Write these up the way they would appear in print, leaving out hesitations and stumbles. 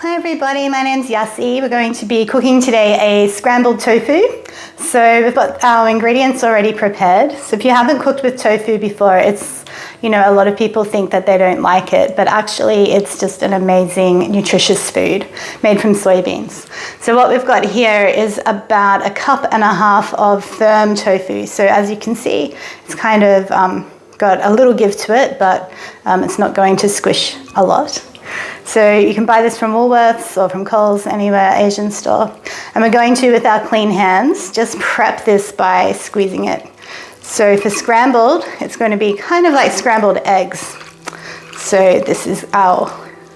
Hi everybody, my name's Yasi. We're going to be cooking today a scrambled tofu. So we've got our ingredients already prepared. So if you haven't cooked with tofu before, it's, a lot of people think that they don't like it, but actually it's just an amazing nutritious food made from soybeans. So what we've got here is about 1.5 cups of firm tofu. So as you can see, it's kind of got a little give to it, but it's not going to squish a lot. So you can buy this from Woolworths or from Coles, anywhere, Asian store. And we're going to, with our clean hands, just prep this by squeezing it. So for scrambled, it's going to be kind of like scrambled eggs. So this is our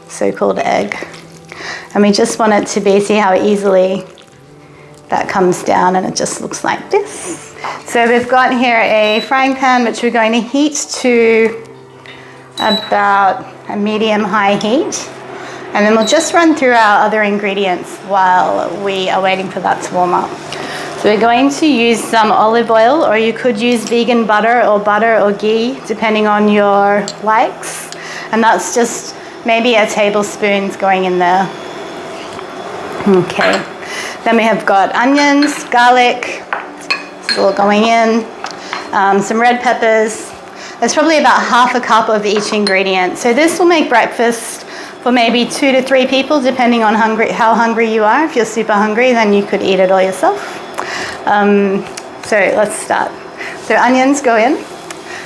so-called egg. And we just want it to be, see how easily that comes down, and it just looks like this. So we've got here a frying pan, which we're going to heat to about a medium-high heat. And then we'll just run through our other ingredients while we are waiting for that to warm up. So we're going to use some olive oil, or you could use vegan butter or ghee, depending on your likes. And that's just maybe a tablespoon going in there. Okay. Then we have got onions, garlic, it's all going in, some red peppers. There's probably about 1/2 cup of each ingredient. So this will make breakfast for maybe 2 to 3 people, depending on how hungry you are. If you're super hungry, then you could eat it all yourself. So let's start. So onions go in,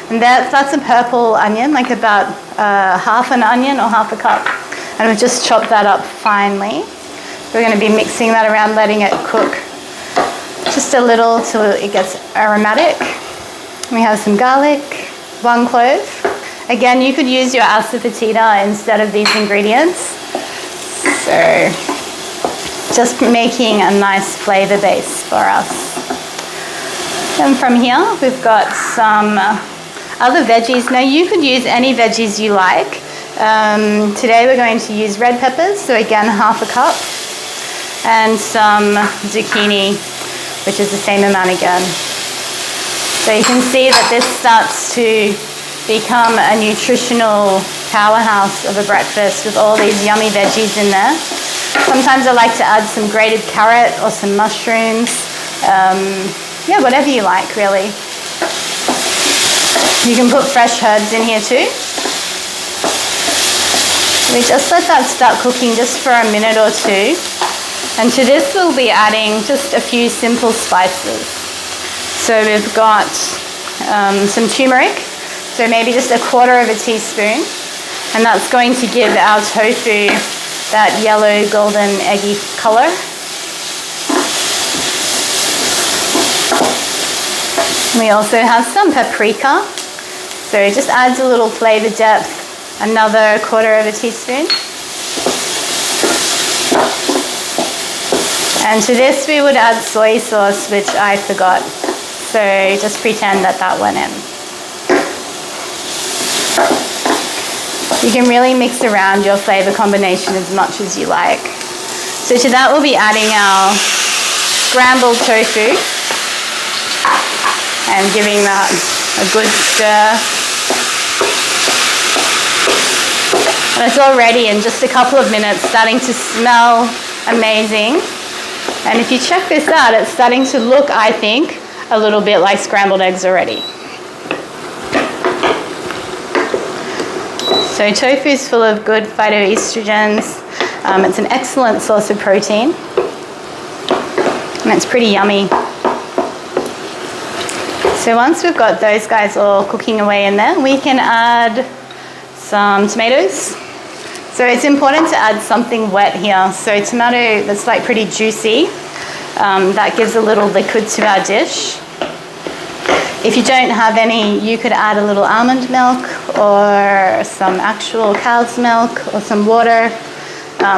and that's a purple onion, like about half an onion or 1/2 cup. And we've just chopped that up finely. We're going to be mixing that around, letting it cook just a little till it gets aromatic. We have some garlic, 1 clove. Again, you could use your asafoetida instead of these ingredients. So just making a nice flavor base for us. And from here, we've got some other veggies. Now you could use any veggies you like. Today we're going to use red peppers, so again 1/2 cup, and some zucchini, which is the same amount again. So you can see that this starts to become a nutritional powerhouse of a breakfast with all these yummy veggies in there. Sometimes I like to add some grated carrot or some mushrooms. Yeah, whatever you like, really. You can put fresh herbs in here too. We just let that start cooking just for a minute or two. And to this we'll be adding just a few simple spices. So we've got some turmeric, so maybe just 1/4 teaspoon, and that's going to give our tofu that yellow, golden, eggy color. We also have some paprika, so it just adds a little flavor depth, another 1/4 teaspoon. And to this we would add soy sauce, which I forgot. So just pretend that went in. You can really mix around your flavor combination as much as you like. So to that we'll be adding our scrambled tofu and giving that a good stir. And it's already in just a couple of minutes starting to smell amazing. And if you check this out, it's starting to look, I think, a little bit like scrambled eggs already. So tofu is full of good phytoestrogens. It's an excellent source of protein, and it's pretty yummy. So once we've got those guys all cooking away in there, we can add some tomatoes. So it's important to add something wet here. So tomato that's like pretty juicy, that gives a little liquid to our dish. If you don't have any, you could add a little almond milk or some actual cow's milk or some water.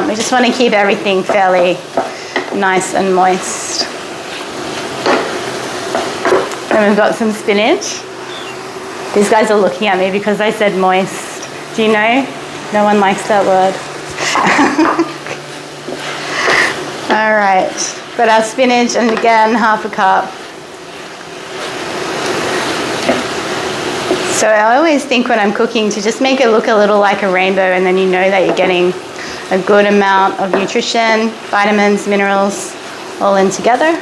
We just want to keep everything fairly nice and moist. Then we've got some spinach. These guys are looking at me because I said moist. Do you know? No one likes that word. All right, got our spinach, and again 1/2 cup. So I always think when I'm cooking to just make it look a little like a rainbow, and then you know that you're getting a good amount of nutrition, vitamins, minerals, all in together.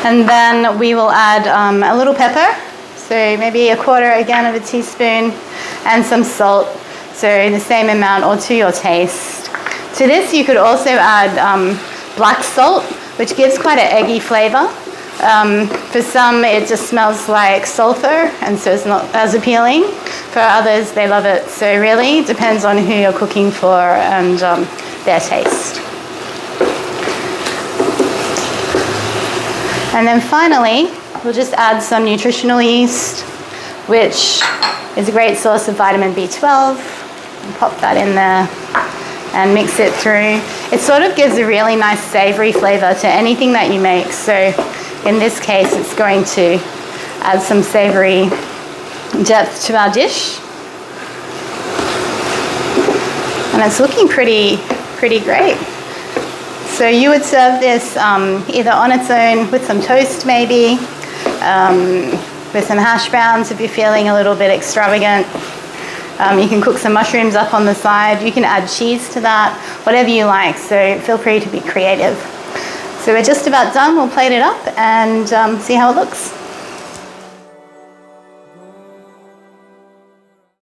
And then we will add a little pepper, so maybe 1/4 again of a teaspoon, and some salt, so the same amount or to your taste. To this you could also add black salt, which gives quite an eggy flavour. For some it just smells like sulphur and so it's not as appealing. For others they love it, so really it depends on who you're cooking for and their taste. And then finally we'll just add some nutritional yeast, which is a great source of vitamin B12. Pop that in there and mix it through. It sort of gives a really nice savoury flavour to anything that you make. So in this case, it's going to add some savoury depth to our dish. And it's looking pretty great. So you would serve this either on its own with some toast maybe, with some hash browns if you're feeling a little bit extravagant. You can cook some mushrooms up on the side. You can add cheese to that, whatever you like. So feel free to be creative. So we're just about done. We'll plate it up and see how it looks.